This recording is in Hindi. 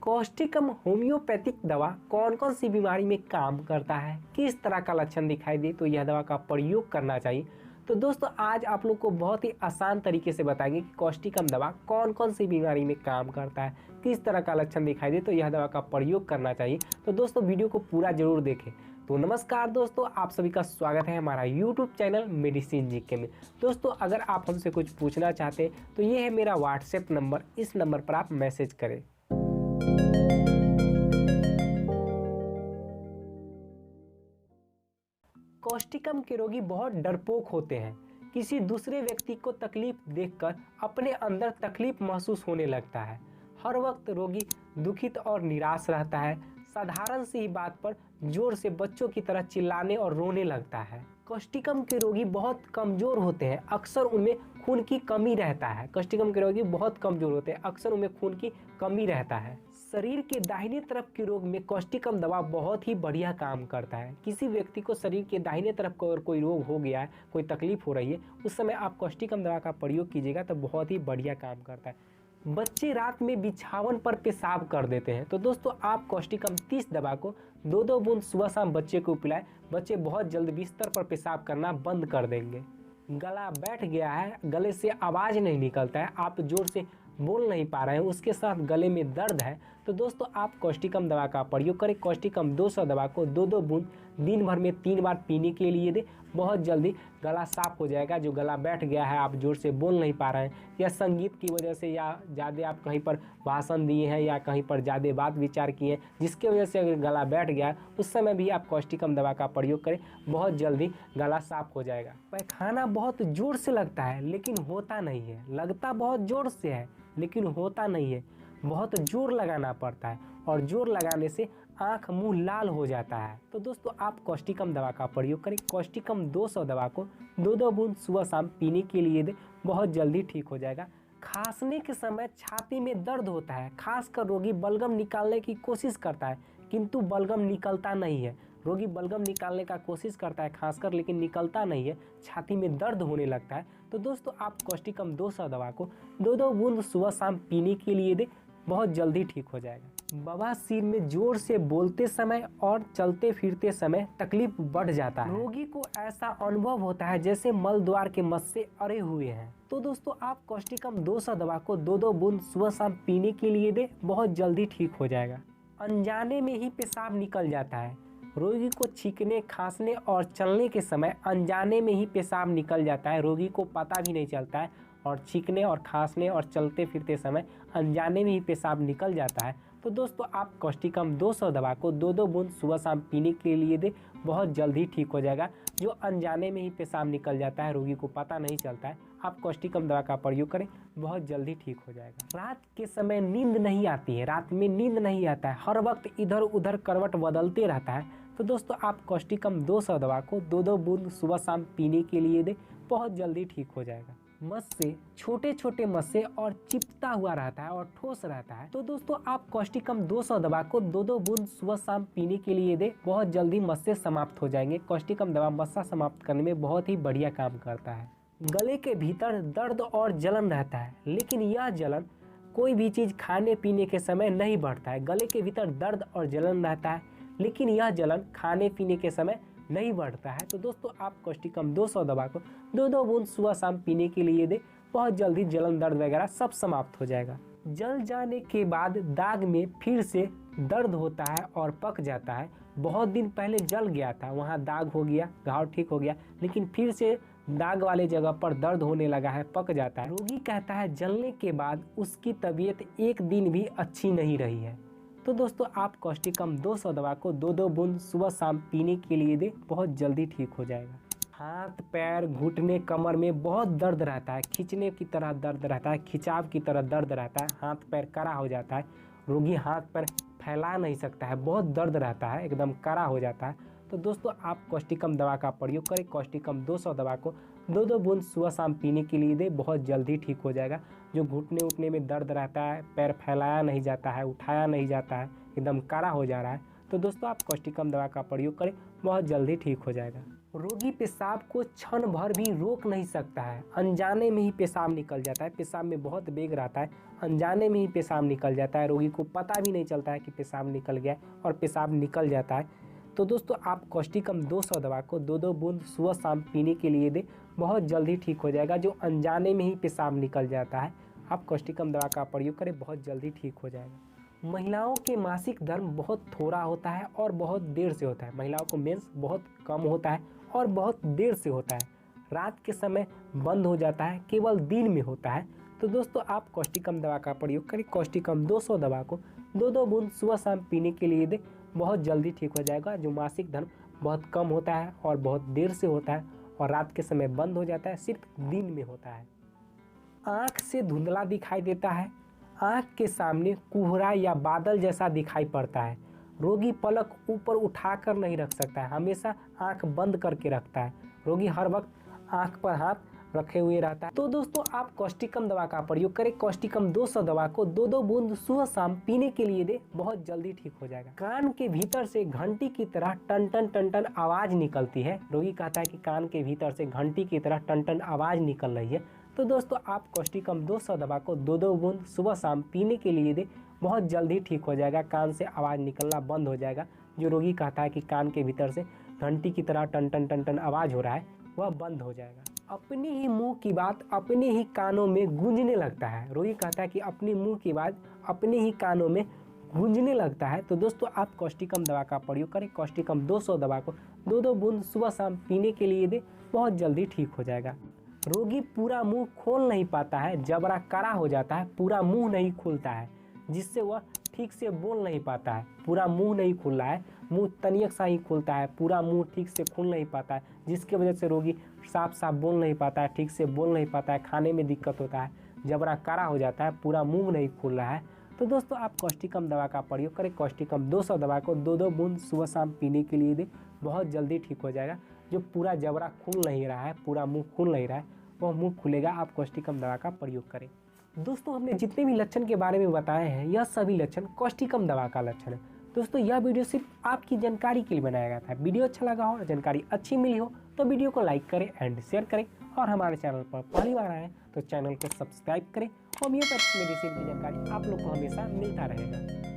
कॉस्टिकम होम्योपैथिक दवा कौन कौन सी बीमारी में काम करता है, किस तरह का लक्षण दिखाई दे तो यह दवा का प्रयोग करना चाहिए। तो दोस्तों आज आप लोग को बहुत ही आसान तरीके से बताएंगे कि कॉस्टिकम दवा कौन कौन सी बीमारी में काम करता है, किस तरह का लक्षण दिखाई दे तो यह दवा का प्रयोग करना चाहिए। तो दोस्तों वीडियो को पूरा जरूर देखें। तो नमस्कार दोस्तों, आप सभी का स्वागत है हमारा यूट्यूब चैनल मेडिसिन जीके में। दोस्तों अगर आप हमसे कुछ पूछना चाहते हैं तो ये है मेरा व्हाट्सएप नंबर, इस नंबर पर आप मैसेज करें। कॉस्टिकम के रोगी बहुत डरपोक होते हैं। किसी दूसरे व्यक्ति को तकलीफ देखकर अपने अंदर तकलीफ महसूस होने लगता है। हर वक्त रोगी दुखित और निराश रहता है। साधारण सी ही बात पर जोर से बच्चों की तरह चिल्लाने और रोने लगता है। कॉस्टिकम के रोगी बहुत कमजोर होते हैं, अक्सर उनमें खून की कमी रहता है। कॉस्टिकम के रोगी बहुत कमजोर होते हैं, अक्सर उनमें खून की कमी रहता है। शरीर के दाहिने तरफ के रोग में कॉस्टिकम दवा बहुत ही बढ़िया काम करता है। किसी व्यक्ति को शरीर के दाहिने तरफ को अगर कोई रोग हो गया है, कोई तकलीफ हो रही है, उस समय आप कॉस्टिकम दवा का प्रयोग कीजिएगा तो बहुत ही बढ़िया काम करता है। बच्चे रात में बिछावन पर पेशाब कर देते हैं, तो दोस्तों आप कॉस्टिकम 30 दवा को 2-2 बूंद सुबह शाम बच्चे को पिलाएं। बच्चे बहुत जल्द बिस्तर पर पेशाब करना बंद कर देंगे। गला बैठ गया है, गले से आवाज़ नहीं निकलता है, आप जोर से बोल नहीं पा रहे हैं, उसके साथ गले में दर्द है, तो दोस्तों आप कॉस्टिकम दवा का प्रयोग करें। कॉस्टिकम 200 दवा को 2-2 बूंद दिन भर में 3 बार पीने के लिए दें। बहुत जल्दी गला साफ हो जाएगा। जो गला बैठ गया है, आप जोर से बोल नहीं पा रहे हैं या संगीत की वजह से या ज़्यादा आप कहीं पर भाषण दिए हैं या कहीं पर ज़्यादा बात विचार किए हैं जिसकी वजह से अगर गला बैठ गया है, उस समय भी आप कॉस्टिकम दवा का प्रयोग करें, बहुत जल्दी गला साफ हो जाएगा। पैखाना बहुत जोर से लगता है लेकिन होता नहीं है, लगता बहुत जोर से है लेकिन होता नहीं है, बहुत जोर लगाना पड़ता है और जोर लगाने से आँख मुंह लाल हो जाता है। तो दोस्तों आप कॉस्टिकम दवा का प्रयोग करें। कॉस्टिकम 200 दवा को 2-2 बूंद सुबह शाम पीने के लिए दें, बहुत जल्दी ठीक हो जाएगा। खांसने के समय छाती में दर्द होता है, खासकर रोगी बलगम निकालने की कोशिश करता है किंतु बलगम निकलता नहीं है। रोगी बलगम निकालने का कोशिश करता है खासकर, लेकिन निकलता नहीं है, छाती में दर्द होने लगता है। तो दोस्तों आप कॉस्टिकम 200 दवा को 2-2 बूंद सुबह शाम पीने के लिए दें, बहुत जल्दी ठीक हो जाएगा। बवासीर में जोर से बोलते समय और चलते फिरते समय तकलीफ बढ़ जाता है। रोगी को ऐसा अनुभव होता है जैसे मल द्वार के मस्से अड़े हुए हैं। तो दोस्तों आप कॉस्टिकम 200 दवा को 2-2 बूंद सुबह शाम पीने के लिए दें, बहुत जल्दी ठीक हो जाएगा। अनजाने में ही पेशाब निकल जाता है। रोगी को छींकने, खांसने और चलने के समय अनजाने में ही पेशाब निकल जाता है, रोगी को पता भी नहीं चलता है और छींकने और खांसने और चलते फिरते समय अनजाने में ही पेशाब निकल जाता है। तो दोस्तों आप कॉस्टिकम 200 दवा को 2-2 बूंद सुबह शाम पीने के लिए दें, बहुत जल्दी ठीक हो जाएगा। जो अनजाने में ही पेशाब निकल जाता है, रोगी को पता नहीं चलता है, आप कॉस्टिकम दवा का प्रयोग करें, बहुत जल्दी ठीक हो जाएगा। रात के समय नींद नहीं आती है, रात में नींद नहीं आता है, हर वक्त इधर उधर करवट बदलते रहता है, तो दोस्तों आप कॉस्टिकम 200 दवा को 2-2 बूंद सुबह शाम पीने के लिए दें, बहुत जल्दी ठीक हो जाएगा। मस्से छोटे छोटे मस्से और चिपता हुआ रहता है और ठोस रहता है, तो दोस्तों आप कॉस्टिकम 200 दवा को 2-2 बूंद सुबह शाम पीने के लिए दें, बहुत जल्दी मस्से समाप्त हो जाएंगे। कॉस्टिकम दवा मस्सा समाप्त करने में बहुत ही बढ़िया काम करता है। गले के भीतर दर्द और जलन रहता है, लेकिन यह जलन कोई भी चीज़ खाने पीने के समय नहीं बढ़ता है। गले के भीतर दर्द और जलन रहता है, लेकिन यह जलन खाने पीने के समय नहीं बढ़ता है। तो दोस्तों आप कॉस्टिकम 200 दवा को 2-2 बूंद सुबह शाम पीने के लिए दें, बहुत जल्दी जलन दर्द वगैरह सब समाप्त हो जाएगा। जल जाने के बाद दाग में फिर से दर्द होता है और पक जाता है। बहुत दिन पहले जल गया था, वहाँ दाग हो गया, घाव ठीक हो गया, लेकिन फिर से दाग वाले जगह पर दर्द होने लगा है, पक जाता है। रोगी कहता है जलने के बाद उसकी तबीयत एक दिन भी अच्छी नहीं रही है। तो दोस्तों आप कॉस्टिकम 200 दवा को 2-2 बूंद सुबह शाम पीने के लिए दें, बहुत जल्दी ठीक हो जाएगा। हाथ पैर घुटने कमर में बहुत दर्द रहता है, खींचने की तरह दर्द रहता है, खिंचाव की तरह दर्द रहता है, हाथ पैर कड़ा हो जाता है, रोगी हाथ पैर फैला नहीं सकता है, बहुत दर्द रहता है, एकदम कड़ा हो जाता है। तो दोस्तों आप कॉस्टिकम दवा का प्रयोग करें। कॉस्टिकम 200 दवा को 2-2 बूंद सुबह शाम पीने के लिए दें, बहुत जल्दी ठीक हो जाएगा। जो घुटने उठने में दर्द रहता है, पैर फैलाया नहीं जाता है, उठाया नहीं जाता है, एकदम कड़ा हो जा रहा है, तो दोस्तों आप कॉस्टिकम दवा का प्रयोग करें, बहुत जल्दी ठीक हो जाएगा। रोगी पेशाब को क्षण भर भी रोक नहीं सकता है, अनजाने में ही पेशाब निकल जाता है। पेशाब में बहुत वेग रहता है, अनजाने में ही पेशाब निकल जाता है, रोगी को पता भी नहीं चलता है कि पेशाब निकल गया और पेशाब निकल जाता है। तो दोस्तों आप कॉस्टिकम 200 दवा को 2-2 बूंद सुबह शाम पीने के लिए दें, बहुत जल्दी ठीक हो जाएगा। जो अनजाने में ही पेशाब निकल जाता है, आप कॉस्टिकम दवा का प्रयोग करें, बहुत जल्दी ठीक हो जाएगा। महिलाओं के मासिक धर्म बहुत थोड़ा होता है और बहुत देर से होता है। महिलाओं को मेंस बहुत कम होता है और बहुत देर से होता है, रात के समय बंद हो जाता है, केवल दिन में होता है। तो दोस्तों आप कॉस्टिकम दवा का प्रयोग करें, कॉस्टिकम 200 दवा को 2-2 बूंद सुबह शाम पीने के लिए दें, बहुत जल्दी ठीक हो जाएगा। जो मासिक धर्म बहुत कम होता है और बहुत देर से होता है और रात के समय बंद हो जाता है, सिर्फ दिन में होता है। आँख से धुंधला दिखाई देता है, आँख के सामने कोहरा या बादल जैसा दिखाई पड़ता है, रोगी पलक ऊपर उठाकर नहीं रख सकता है, हमेशा आंख बंद करके रखता है, रोगी हर वक्त आंख पर हाथ रखे हुए रहता है। तो दोस्तों आप कॉस्टिकम दवा का प्रयोग करें, कॉस्टिकम 200 दवा को 2-2 बूंद सुबह शाम पीने के लिए दे, बहुत जल्दी ठीक हो जाएगा। कान के भीतर से घंटी की तरह टन टन टन टन आवाज निकलती है, रोगी कहता है कि कान के भीतर से घंटी की तरह टन टन आवाज निकल रही है। तो दोस्तों आप कॉस्टिकम 200 दवा को 2-2 बूंद सुबह शाम पीने के लिए दे, बहुत जल्दी ठीक हो जाएगा, कान से आवाज़ निकलना बंद हो जाएगा। जो रोगी कहता है कि कान के भीतर से घंटी की तरह टन टन टन टन आवाज़ हो रहा है, वह बंद हो जाएगा। अपने ही मुंह की बात अपने ही कानों में गूंजने लगता है, रोगी कहता है कि अपने मुंह की बात अपने ही कानों में गूंजने लगता है। तो दोस्तों आप कॉस्टिकम दवा का प्रयोग करें, कॉस्टिकम 200 दवा को 2-2 बूंद सुबह शाम पीने के लिए दे, बहुत जल्दी ठीक हो जाएगा। रोगी पूरा मुंह खोल नहीं पाता है, जबड़ा कड़ा हो जाता है, पूरा मुंह नहीं खुलता है, जिससे वह ठीक से बोल नहीं पाता है। पूरा मुंह नहीं खुल रहा है, मुंह तनिक सा ही खुलता है, पूरा मुंह ठीक से खुल नहीं पाता है, जिसकी वजह से रोगी साफ साफ बोल नहीं पाता है, ठीक से बोल नहीं पाता है, खाने में दिक्कत होता है, जबड़ा कड़ा हो जाता है, पूरा मुंह नहीं खुल रहा है। तो दोस्तों आप कॉस्टिकम दवा का प्रयोग करें, कॉस्टिकम 200 दवा को 2-2 बूंद सुबह शाम पीने के लिए दें, बहुत जल्दी ठीक हो जाएगा। जो पूरा जबड़ा खुल नहीं रहा है, पूरा मुंह खुल नहीं रहा है, वह मुंह खुलेगा। आप कॉस्टिकम दवा का प्रयोग करें। दोस्तों हमने जितने भी लक्षण के बारे में बताए हैं, यह सभी लक्षण कॉस्टिकम दवा का लक्षण है। दोस्तों यह वीडियो सिर्फ आपकी जानकारी के लिए बनाया गया था। वीडियो अच्छा लगा हो, जानकारी अच्छी मिली हो तो वीडियो को लाइक करें एंड शेयर करें, और हमारे चैनल पर पहली बार आए तो चैनल को सब्सक्राइब करें। होम्योपैथिक मेडिसिन की जानकारी आप लोग को हमेशा मिलता रहेगा।